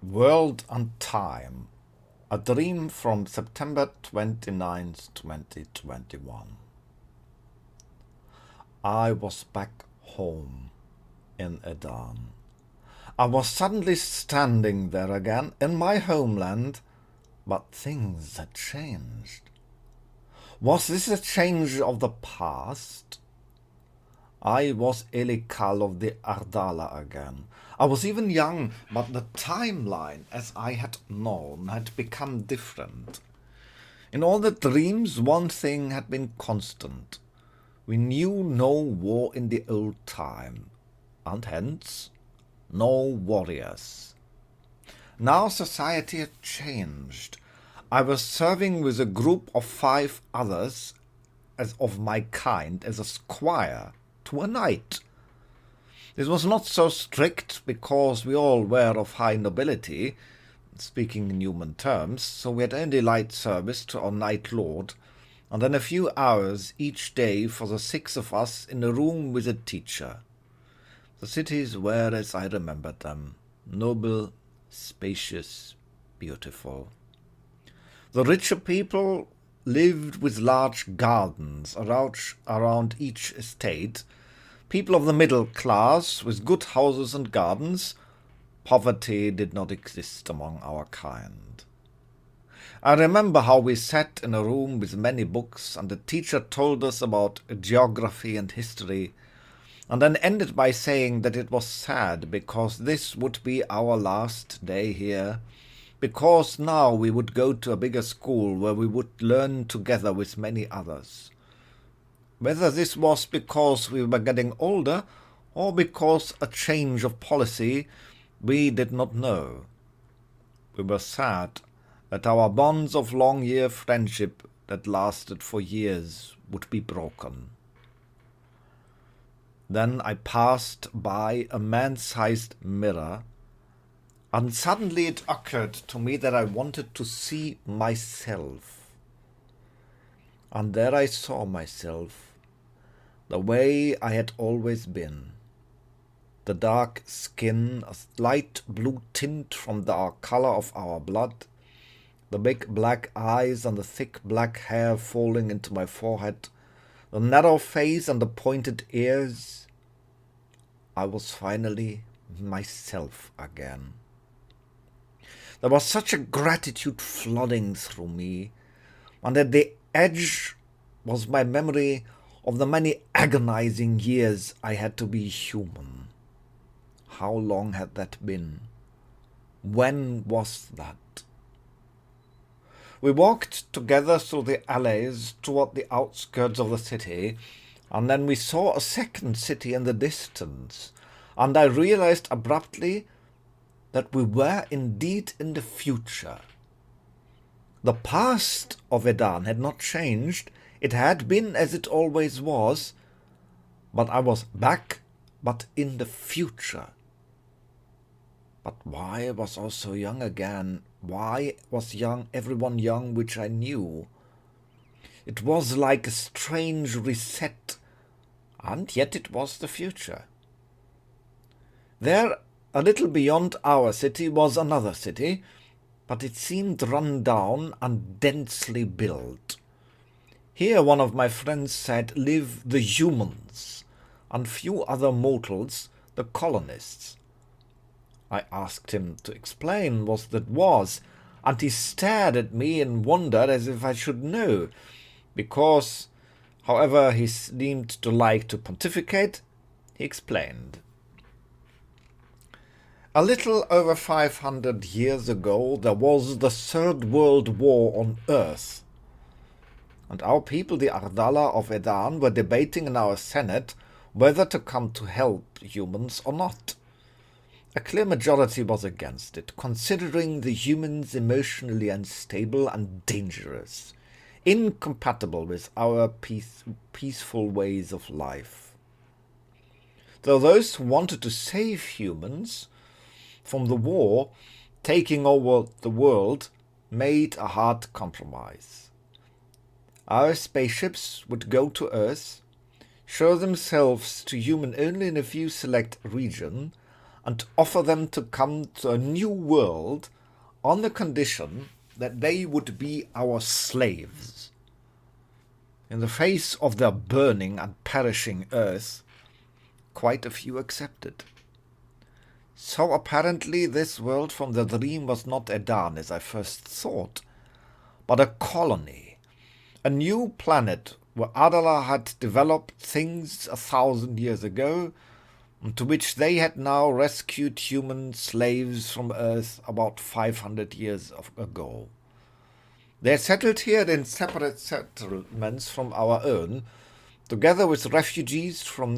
World and Time. A dream from September 29th, 2021. I was back home in Edan. I was suddenly standing there again in my homeland, but things had changed. Was this a change of the past? I was Elikal of the Ardala again. I was even young, but the timeline, as I had known, had become different. In all the dreams, one thing had been constant. We knew no war in the old time, and hence no warriors. Now society had changed. I was serving with a group of 5 others as of my kind as a squire to a knight. This was not so strict because we all were of high nobility, speaking in human terms, so we had only light service to our knight lord, and then a few hours each day for the 6 of us in a room with a teacher. The cities were as I remembered them, noble, spacious, beautiful. The richer people lived with large gardens around each estate. People of the middle class with good houses and gardens. Poverty did not exist among our kind. I remember how we sat in a room with many books, and the teacher told us about geography and history, and then ended by saying that it was sad because this would be our last day here, because now we would go to a bigger school where we would learn together with many others. Whether this was because we were getting older or because a change of policy, we did not know. We were sad that our bonds of long-year friendship that lasted for years would be broken. Then I passed by a man-sized mirror, and suddenly it occurred to me that I wanted to see myself. And there I saw myself, the way I had always been. The dark skin, a light blue tint from the color of our blood, the big black eyes and the thick black hair falling into my forehead, the narrow face and the pointed ears. I was finally myself again. There was such a gratitude flooding through me, and at the edge was my memory of the many agonizing years I had to be human. How long had that been? When was that? We walked together through the alleys toward the outskirts of the city, and then we saw a second city in the distance, and I realized abruptly that we were indeed in the future. The past of Edan had not changed. It had been as it always was, but I was back, but in the future. But why was I so young again? Why was everyone young which I knew? It was like a strange reset, and yet it was the future. There, a little beyond our city, was another city, but it seemed run down and densely built. Here, one of my friends said, live the humans, and few other mortals, the colonists. I asked him to explain what that was, and he stared at me in wonder as if I should know, because, however he seemed to like to pontificate, he explained. A little over 500 years ago there was the Third World War on Earth, and our people, the Ardala of Edan, were debating in our Senate whether to come to help humans or not. A clear majority was against it, considering the humans emotionally unstable and dangerous, incompatible with our peaceful ways of life. Though those who wanted to save humans from the war taking over the world made a hard compromise. Our spaceships would go to Earth, show themselves to human only in a few select regions, and offer them to come to a new world on the condition that they would be our slaves. In the face of their burning and perishing earth, quite a few accepted. So apparently this world from the dream was not Edan as I first thought, but a colony, a new planet where Adala had developed things 1,000 years ago, and to which they had now rescued human slaves from Earth about 500 years ago. They had settled here in separate settlements from our own, together with refugees from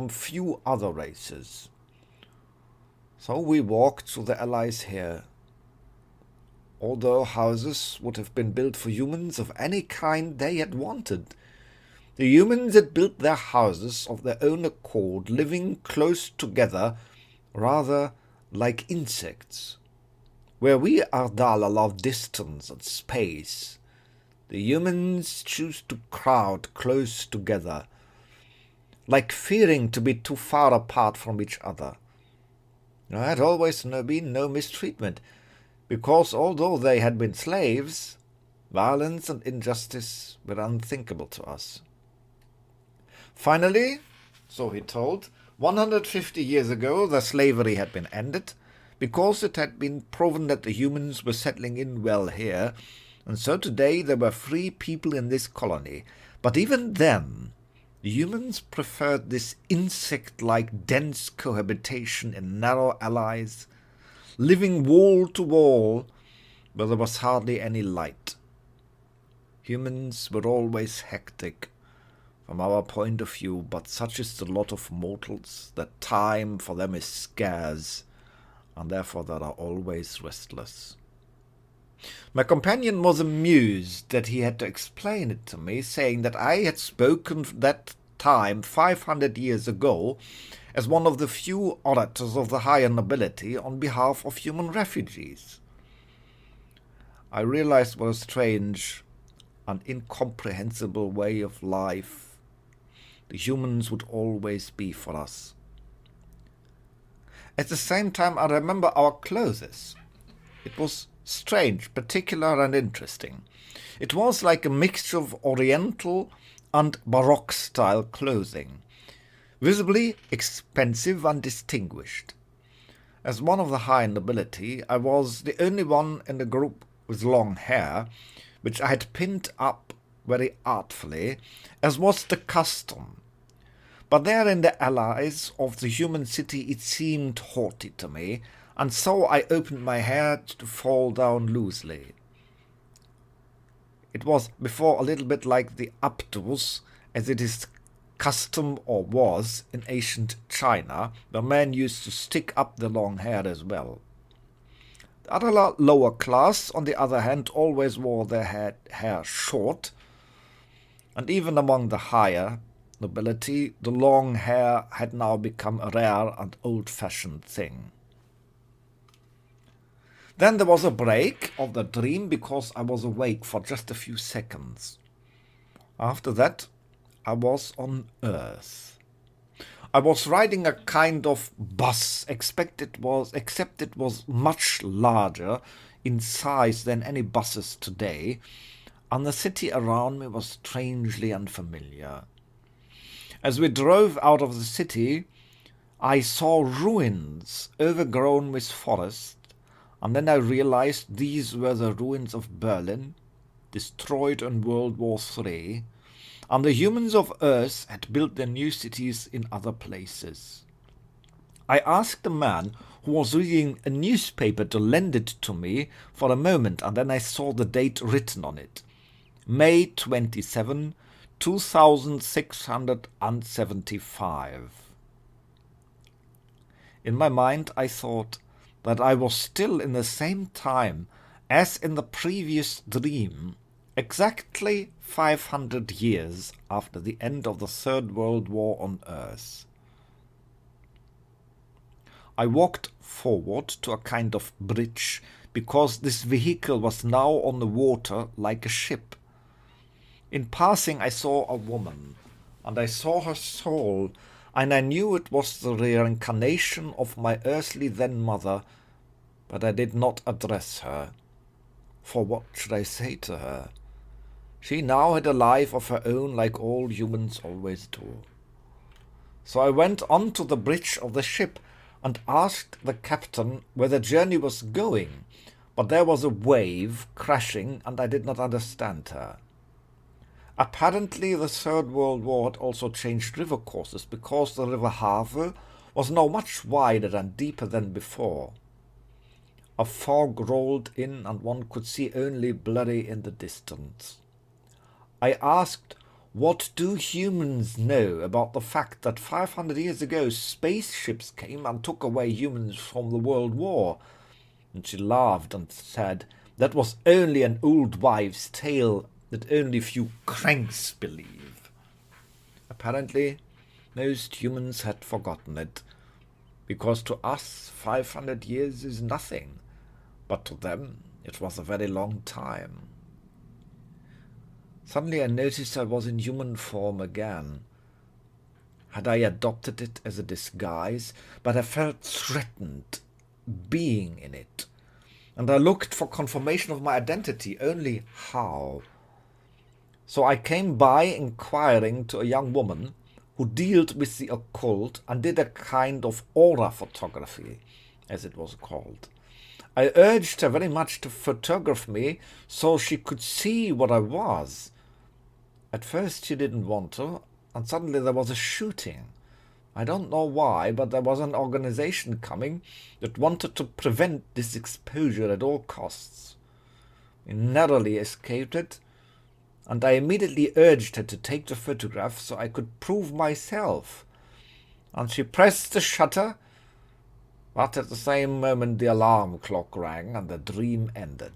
few other races. So we walked to the Allies here. Although houses would have been built for humans of any kind they had wanted, the humans had built their houses of their own accord, living close together, rather like insects. Where we Ardala love distance and space, the humans choose to crowd close together, like fearing to be too far apart from each other. There had always been no mistreatment, because although they had been slaves, violence and injustice were unthinkable to us. Finally, so he told, 150 years ago the slavery had been ended, because it had been proven that the humans were settling in well here, and so today there were free people in this colony. But even then, the humans preferred this insect-like dense cohabitation in narrow allies, living wall to wall, where there was hardly any light. Humans were always hectic, from our point of view, but such is the lot of mortals that time for them is scarce, and therefore they are always restless. My companion was amused that he had to explain it to me, saying that I had spoken that time 500 years ago as one of the few orators of the higher nobility on behalf of human refugees. I realized what a strange and incomprehensible way of life the humans would always be for us. At the same time, I remember our clothes. It was strange, particular and interesting. It was like a mixture of Oriental and Baroque-style clothing, visibly expensive and distinguished. As one of the high nobility, I was the only one in the group with long hair, which I had pinned up very artfully, as was the custom. But there in the allies of the human city it seemed haughty to me, and so I opened my hair to fall down loosely. It was before a little bit like the updos, as it is custom or was in ancient China, where men used to stick up the long hair as well. The other lower class, on the other hand, always wore their hair short, and even among the higher nobility, the long hair had now become a rare and old-fashioned thing. Then there was a break of the dream because I was awake for just a few seconds. After that, I was on Earth. I was riding a kind of bus, except it was much larger in size than any buses today, and the city around me was strangely unfamiliar. As we drove out of the city, I saw ruins overgrown with forest, and then I realized these were the ruins of Berlin, destroyed in World War III, and the humans of Earth had built their new cities in other places. I asked a man who was reading a newspaper to lend it to me for a moment, and then I saw the date written on it. May 27, 2675. In my mind I thought that I was still in the same time as in the previous dream, exactly 500 years after the end of the Third World War on Earth. I walked forward to a kind of bridge, because this vehicle was now on the water like a ship. In passing I saw a woman, and I saw her soul and I knew it was the reincarnation of my earthly then-mother, but I did not address her. For what should I say to her? She now had a life of her own, like all humans always do. So I went on to the bridge of the ship and asked the captain where the journey was going, but there was a wave crashing and I did not understand her. Apparently the Third World War had also changed river courses, because the river Havel was now much wider and deeper than before. A fog rolled in and one could see only blurry in the distance. I asked, what do humans know about the fact that 500 years ago spaceships came and took away humans from the World War? And she laughed and said, that was only an old wives' tale that only few cranks believe. Apparently, most humans had forgotten it, because to us 500 years is nothing, but to them it was a very long time. Suddenly I noticed I was in human form again. Had I adopted it as a disguise? But I felt threatened being in it, and I looked for confirmation of my identity, only how? So I came by inquiring to a young woman who dealt with the occult and did a kind of aura photography, as it was called. I urged her very much to photograph me so she could see what I was. At first she didn't want to, and suddenly there was a shooting. I don't know why, but there was an organization coming that wanted to prevent this exposure at all costs. We narrowly escaped it, and I immediately urged her to take the photograph so I could prove myself. And she pressed the shutter, but at the same moment the alarm clock rang and the dream ended.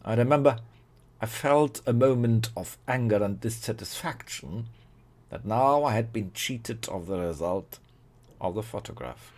I remember I felt a moment of anger and dissatisfaction that now I had been cheated of the result of the photograph.